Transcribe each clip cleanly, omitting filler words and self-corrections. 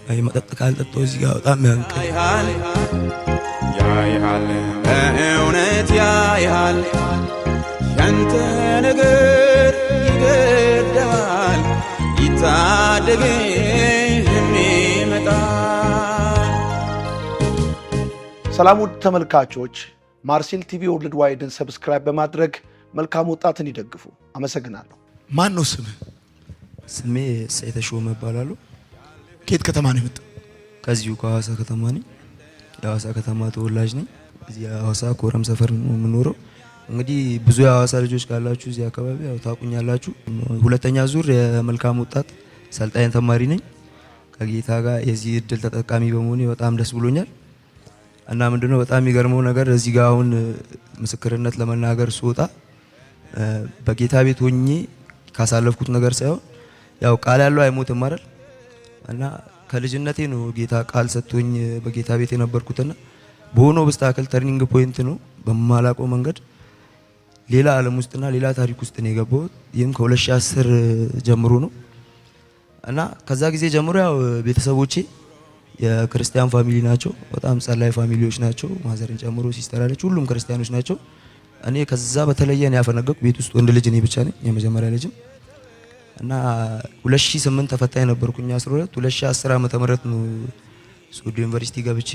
አይ መጠጥ ካልጠጣው እዚህ ጋር በጣም ያንቀኝ ያይሃል በእውነት ያይሃል ያንተ ነገር ይገደባል ይታደግህም ይመጣል። ሰላም ውድ ተመልካቾች ማርሴል ቲቪ ወርልድ ዋይድን ሰብስክራይብ በማድረግ መልካም ወጣትን ይደግፉ። አመሰግናለሁ። ማን ነው ስምህ? ስሜ ሰይተሾመ እባላለሁ። ከየት ከተማ ነው የመጣው? ከዚሁ ከሐዋሳ ከተማ ነኝ። የሐዋሳ ከተማ ተወላጅ ነኝ። እዚህ ሐዋሳ ኮረም ሰፈር ነው የምኖረው። እንግዲህ ብዙ የሐዋሳ ልጆች ካላችሁ እዚህ አካባቢ ያው ታውቁኛላችሁ። ሁለተኛ ዙር የመልካም ወጣት ሰልጣኝ ተማሪ ነኝ። ከጌታ ጋር የዚህ እድል ተጠቃሚ በመሆኔ በጣም ደስ ብሎኛል። እና ምንድነው በጣም የሚገርመው ነገር እዚህ ጋር አሁን ምስክርነት ለመናገር ስወጣ በጌታ ቤት ሆኜ ካሳለፍኩት ነገር ሳይሆን ያው ቃል ያለው አይሞትም አይደል? እና ከልጅነቴ ነው ጌታ ቃል ሰጥቶኝ በጌታ ቤት የነበርኩትና በሆነ ኦብስታክል ተርኒንግ ፖይንት ነው በማላውቀው መንገድ ሌላ ዓለም ውስጥና ሌላ ታሪክ ውስጥ ነው የገባሁት። ይህም ከ2010 ጀምሮ ነው። እና ከዛ ጊዜ ጀምሮ ያው ቤተሰቦቼ የክርስቲያን ፋሚሊ ናቸው። በጣም ጸላይ ፋሚሊዎች ናቸው። ማዘርን ጨምሮ ሲስተር አለች፣ ሁሉም ክርስቲያኖች ናቸው። እኔ ከዛ በተለየ ነው ያፈነገጥኩ። ቤት ውስጥ ወንድ ልጅ እኔ ብቻ ነኝ፣ የመጀመሪያ ልጅም። እና 2008 ተፈታኝ ነበርኩኝ 12 2010 ዓመተ ምህረት ነው ሶዶ ዩኒቨርሲቲ ገብቼ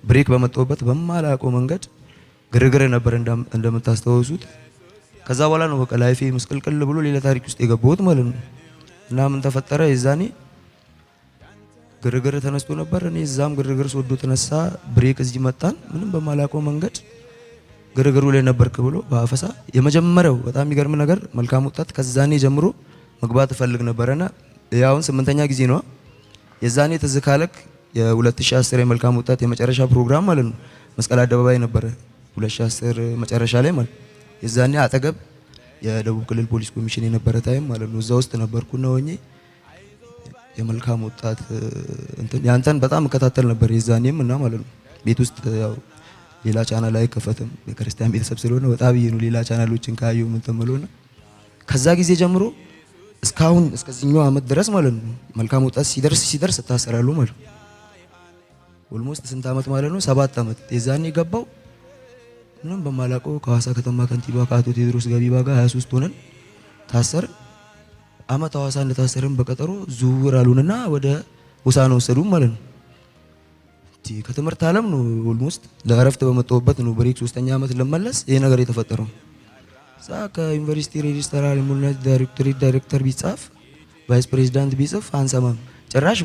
ብሬክ በመጣሁበት በማላውቀው መንገድ ግርግር ነበር እንደምታስተዋውሱት። ከዛ በኋላ ነው በቃ ላይፌ መስቀልቅል ብሎ ሌላ ታሪክ ውስጥ የገባሁት ማለት ነው። እና ምን ተፈጠረ? የዛኔ ግርግር ተነስቶ ነበር። እኔ እዛም ግርግር ሶዶ ተነሳ፣ ብሬክ እዚህ መጣን። ምንም በማላውቀው መንገድ ግርግሩ ላይ ነበርክ ብሎ በአፈሳ የመጀመሪያው በጣም የሚገርም ነገር መልካም ወጣት ከዛኔ ጀምሮ መግባት እፈልግ ነበርና ያውን 8ኛ ጊዜ ነው። የዛኔ ትዝ ካለክ የ2010 የመልካም ወጣት የመጨረሻ ፕሮግራም ማለት ነው መስቀል አደባባይ ነበረ 2010 መጨረሻ ላይ ማለት የዛኔ አጠገብ የደቡብ ክልል ፖሊስ ኮሚሽን የነበረ ታይም ማለት ነው። እዛ ውስጥ ነበርኩና ሆኜ የመልካም ወጣት እንትን ያንተን በጣም እከታተል ነበር የዛኔም እና ማለት ነው። ቤት ውስጥ ያው ሌላ ቻናል ላይ ከፈተም የክርስቲያን ቤተሰብ ስለሆነ በጣም ይሄ ነው ሌላ ቻናሎችን ካየው ምን ተመለውና ከዛ ጊዜ ጀምሮ እስካሁን እስከዚህኛው አመት ድረስ ማለት ነው መልካም ወጣት ሲደርስ ታሰራሉ ማለት ነው። ኦልሞስት ስንት አመት ማለት ነው? 7 አመት። የዛኔ ገባው ምንም በማላውቀው ከሐዋሳ ከተማ ከንቲባ ከአቶ ቴዎድሮስ ገቢባ ጋር 23 ሆነን ታሰር አመት ሐዋሳ እንደታሰረን በቀጠሮ ዝውውር አሉንና ወደ ሆሳዕና ወሰዱን ማለት ነው። ከትምህርት ዓለም ነው ኦልሞስት ለእረፍት በመጣሁበት ነው ብሬክ 3ኛ አመት ለመለስ ይሄ ነገር የተፈጠረው። ከዩኒቨርሲቲ ሬጂስተራል ሙልነት ዳይሬክተር ቢጻፍ ቫይስ ፕሬዝዳንት ቢጽፍ አንሰማም ጭራሽ